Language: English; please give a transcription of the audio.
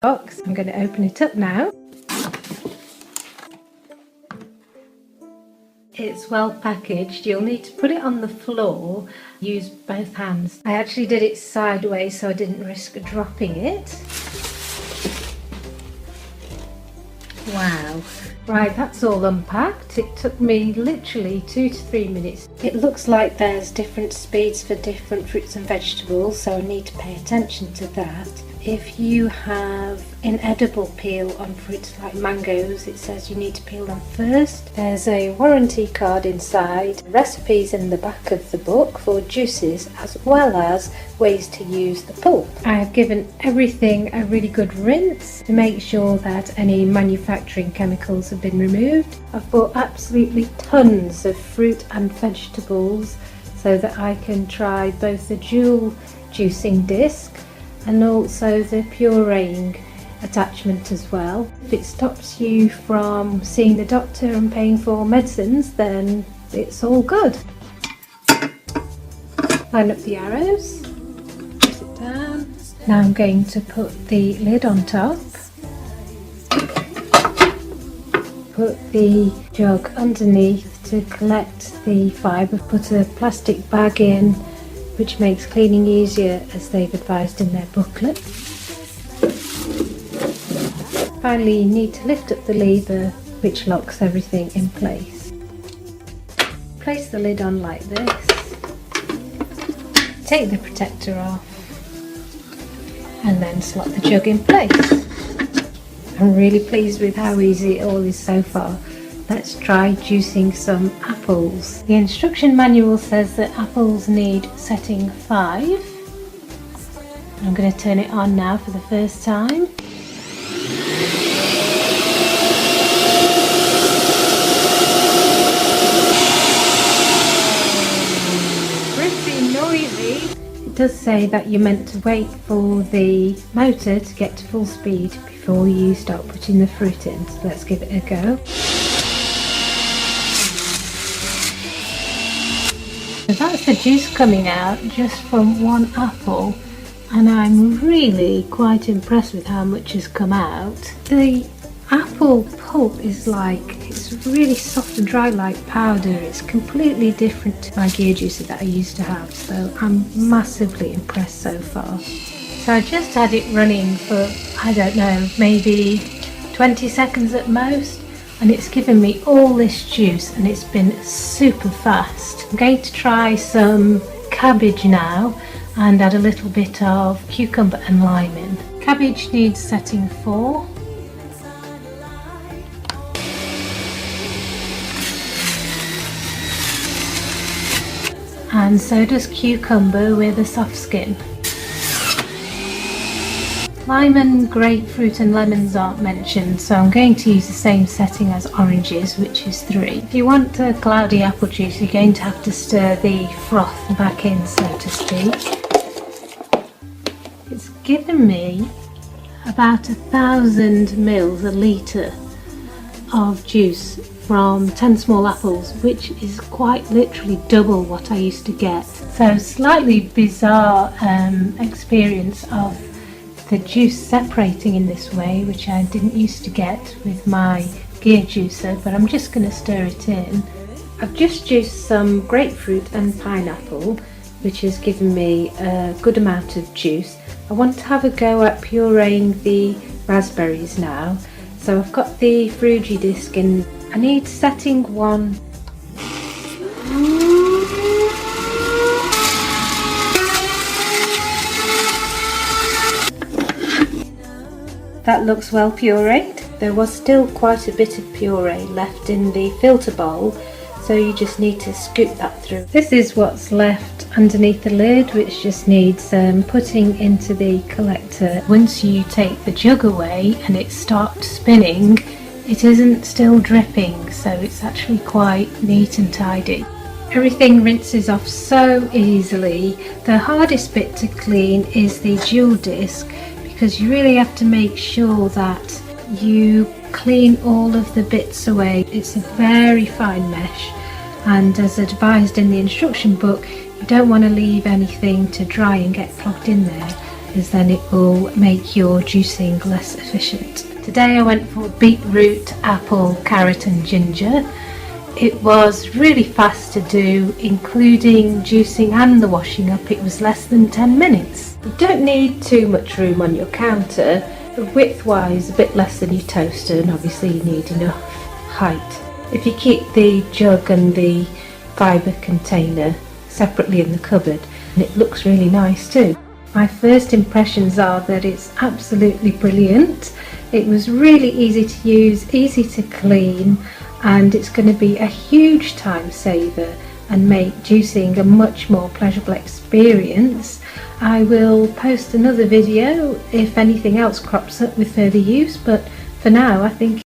box. I'm going to open it up now. It's well packaged. You'll need to put it on the floor, use both hands. I actually did it sideways so I didn't risk dropping it. Wow. Right, that's all unpacked. It took me literally 2 to 3 minutes. It looks like there's different speeds for different fruits and vegetables, so I need to pay attention to that. If you have inedible peel on fruits like mangoes, it says you need to peel them first. There's a warranty card inside, recipes in the back of the book for juices, as well as ways to use the pulp. I have given everything a really good rinse to make sure that any manufacturing chemicals have been removed. I've bought absolutely tons of fruit and vegetables so that I can try both the dual juicing disc and also the pureeing attachment as well. If it stops you from seeing the doctor and paying for medicines, then it's all good. Line up the arrows, press it down. Now I'm going to put the lid on top. Put the jug underneath to collect the fibre. Put a plastic bag in, which makes cleaning easier, as they've advised in their booklet. Finally, you need to lift up the lever, which locks everything in place. Place the lid on like this. Take the protector off and then slot the jug in place. I'm really pleased with how easy it all is so far. Let's try juicing some apples. The instruction manual says that apples need setting 5. I'm going to turn it on now for the first time. Pretty noisy. It does say that you're meant to wait for the motor to get to full speed before you start putting the fruit in. So let's give it a go. So that's the juice coming out just from one apple, and I'm really quite impressed with how much has come out. The apple pulp is it's really soft and dry like powder. It's completely different to my gear juicer that I used to have, so I'm massively impressed so far. So I just had it running for, I don't know, maybe 20 seconds at most, and it's given me all this juice and it's been super fast. I'm going to try some cabbage now and add a little bit of cucumber and lime in. Cabbage needs setting 4. And so does cucumber with a soft skin. Lime and grapefruit and lemons aren't mentioned, so I'm going to use the same setting as oranges, which is 3. If you want a cloudy apple juice, you're going to have to stir the froth back in, so to speak. It's given me about 1,000 mils, a litre of juice from 10 small apples, which is quite literally double what I used to get. So slightly bizarre experience of the juice separating in this way, which I didn't used to get with my gear juicer, but I'm just going to stir it in. I've just juiced some grapefruit and pineapple, which has given me a good amount of juice. I want to have a go at pureeing the raspberries now, so I've got the Frugi disc in. I need setting 1. That looks well pureed. There was still quite a bit of puree left in the filter bowl, so you just need to scoop that through. This is what's left underneath the lid, which just needs putting into the collector. Once you take the jug away and it starts spinning, it isn't still dripping, so it's actually quite neat and tidy. Everything rinses off so easily. The hardest bit to clean is the dual disc, because you really have to make sure that you clean all of the bits away. It's a very fine mesh, and as advised in the instruction book, you don't want to leave anything to dry and get clogged in there. because then it will make your juicing less efficient. Today I went for beetroot, apple, carrot and ginger. It was really fast to do, including juicing and the washing up. It was less than 10 minutes. You don't need too much room on your counter. Width-wise, a bit less than your toaster, and obviously you need enough height. If you keep the jug and the Fibre container separately in the cupboard, and it looks really nice too. My first impressions are that it's absolutely brilliant. It was really easy to use, easy to clean, and it's going to be a huge time saver and make juicing a much more pleasurable experience. I will post another video if anything else crops up with further use, but for now I think